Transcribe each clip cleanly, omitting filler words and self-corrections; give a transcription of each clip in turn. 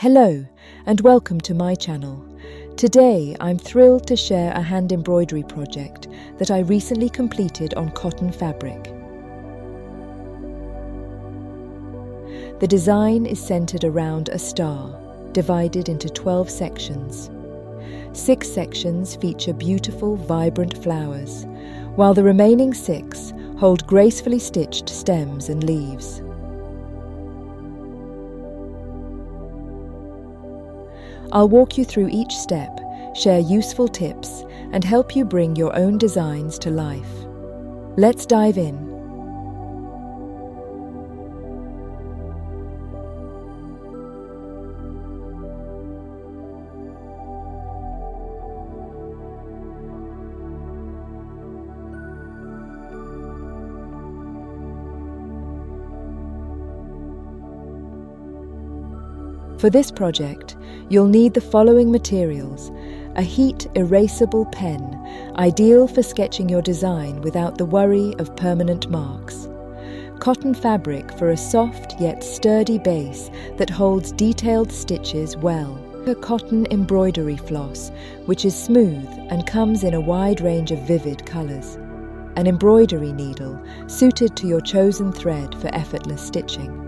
Hello and welcome to my channel. Today I'm thrilled to share a hand embroidery project that I recently completed on cotton fabric. The design is centered around a star, divided into 12 sections. 6 sections feature beautiful, vibrant flowers, while the remaining 6 hold gracefully stitched stems and leaves. I'll walk you through each step, share useful tips, and help you bring your own designs to life. Let's dive in. For this project, you'll need the following materials: a heat erasable pen, ideal for sketching your design without the worry of permanent marks. Cotton fabric for a soft yet sturdy base that holds detailed stitches well. A cotton embroidery floss, which is smooth and comes in a wide range of vivid colours. An embroidery needle, suited to your chosen thread for effortless stitching.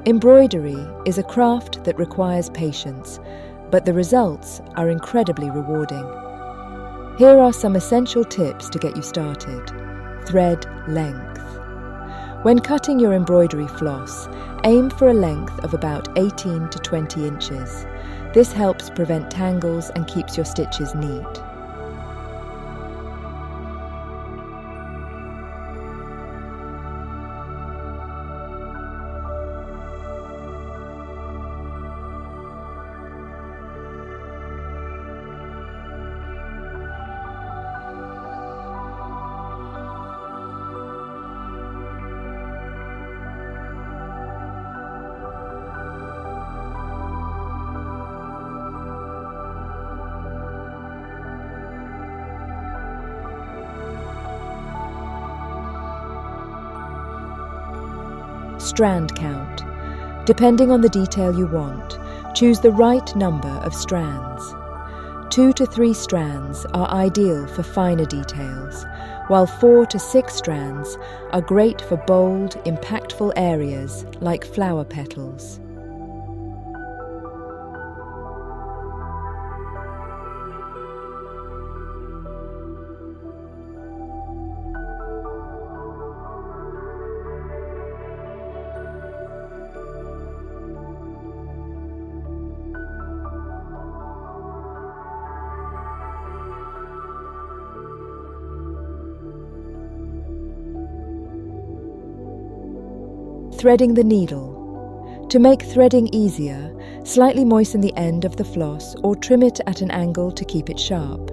Embroidery is a craft that requires patience, but the results are incredibly rewarding. Here are some essential tips to get you started. Thread length. When cutting your embroidery floss, aim for a length of about 18 to 20 inches. This helps prevent tangles and keeps your stitches neat. Strand count. Depending on the detail you want, choose the right number of strands. 2 to 3 strands are ideal for finer details, while 4 to 6 strands are great for bold, impactful areas like flower petals. Threading the needle. To make threading easier, slightly moisten the end of the floss or trim it at an angle to keep it sharp.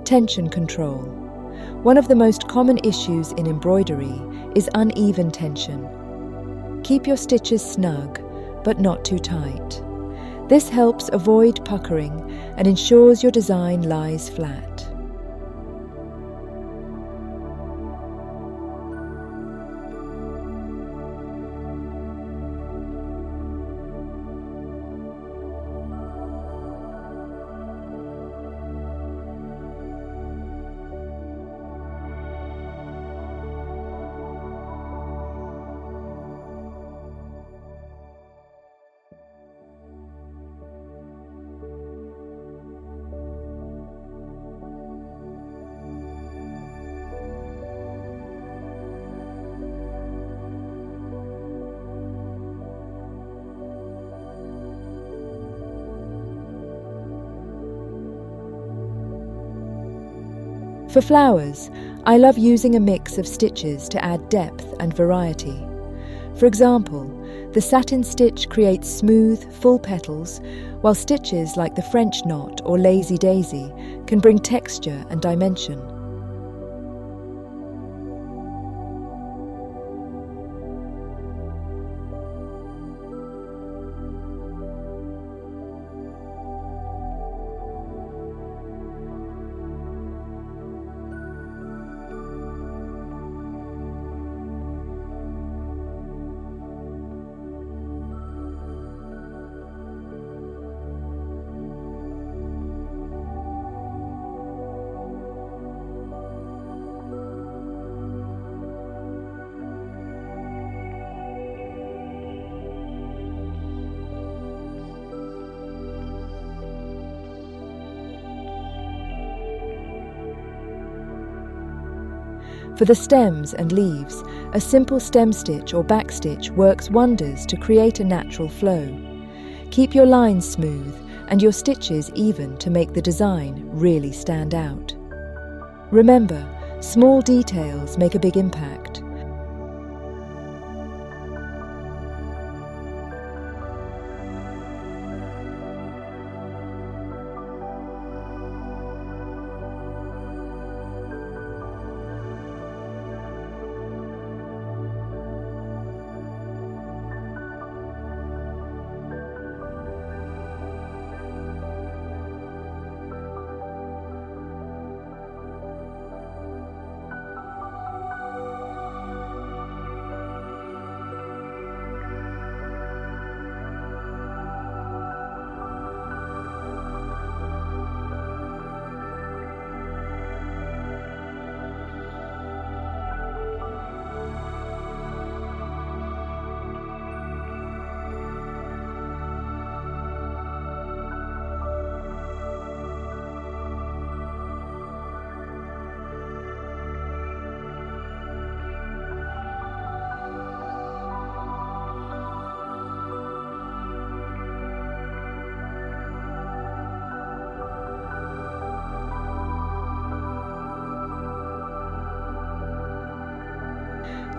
Tension control. One of the most common issues in embroidery is uneven tension. Keep your stitches snug, but not too tight. This helps avoid puckering and ensures your design lies flat. For flowers, I love using a mix of stitches to add depth and variety. For example, the satin stitch creates smooth, full petals, while stitches like the French knot or lazy daisy can bring texture and dimension. For the stems and leaves, a simple stem stitch or back stitch works wonders to create a natural flow. Keep your lines smooth and your stitches even to make the design really stand out. Remember, small details make a big impact.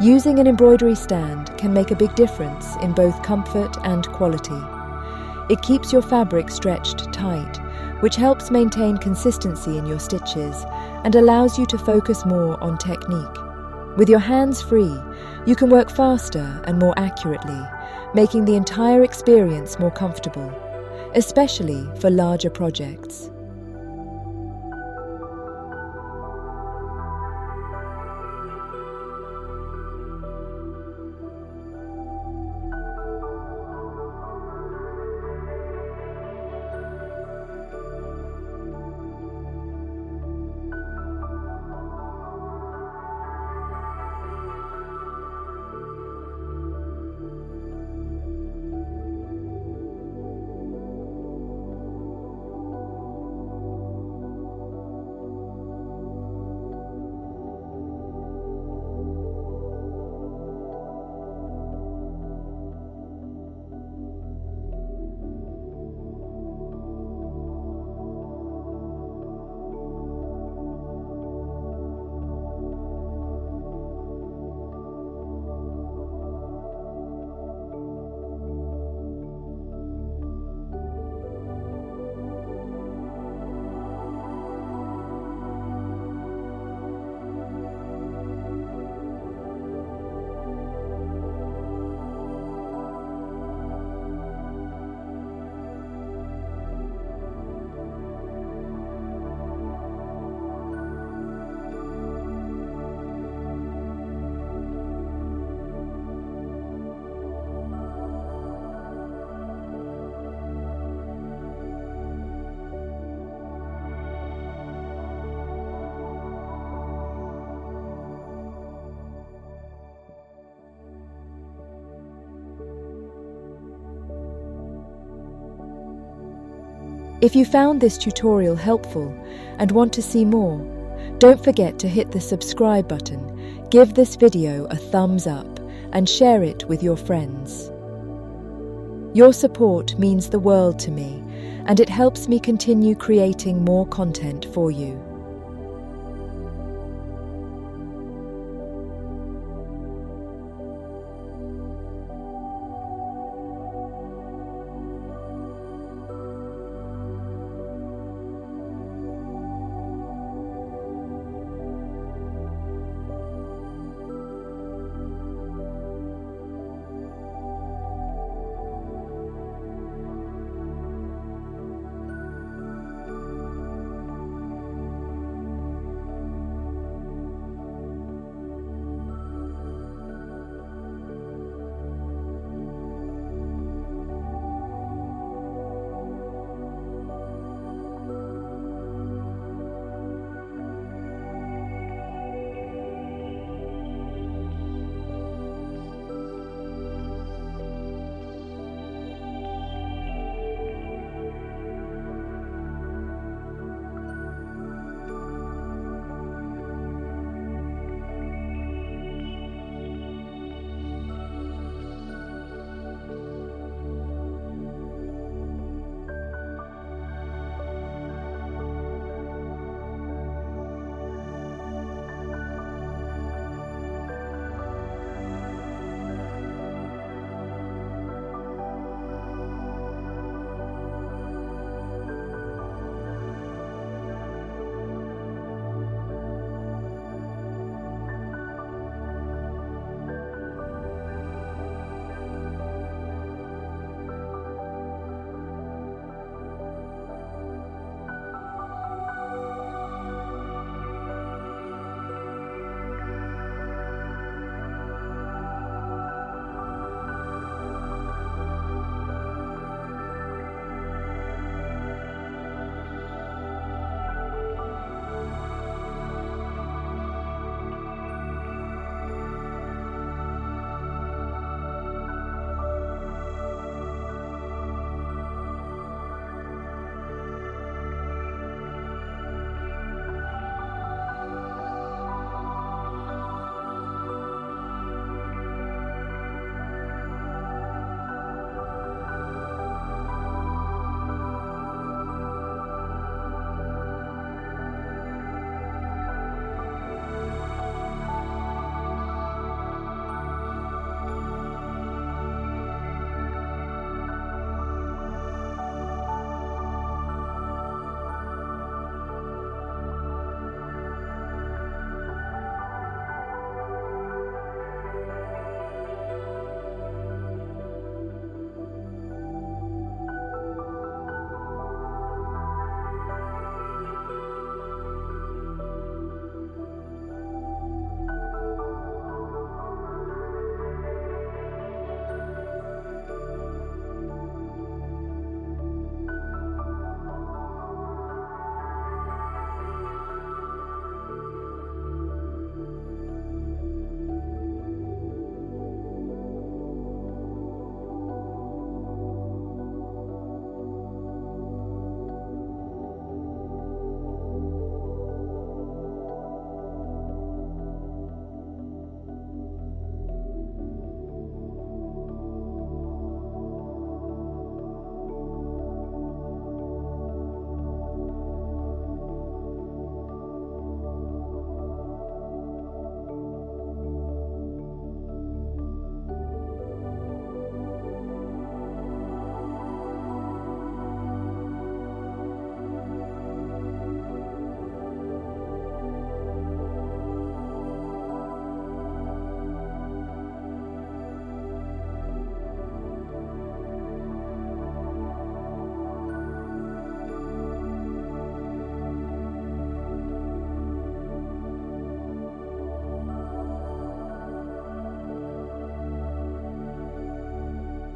Using an embroidery stand can make a big difference in both comfort and quality. It keeps your fabric stretched tight, which helps maintain consistency in your stitches and allows you to focus more on technique. With your hands free, you can work faster and more accurately, making the entire experience more comfortable, especially for larger projects. If you found this tutorial helpful and want to see more, don't forget to hit the subscribe button, give this video a thumbs up, and share it with your friends. Your support means the world to me, and it helps me continue creating more content for you.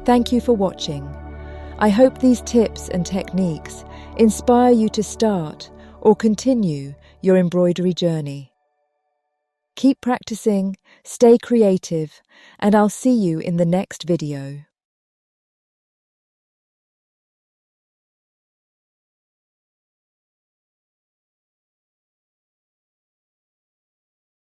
Thank you for watching. I hope these tips and techniques inspire you to start or continue your embroidery journey. Keep practicing, stay creative, and I'll see you in the next video.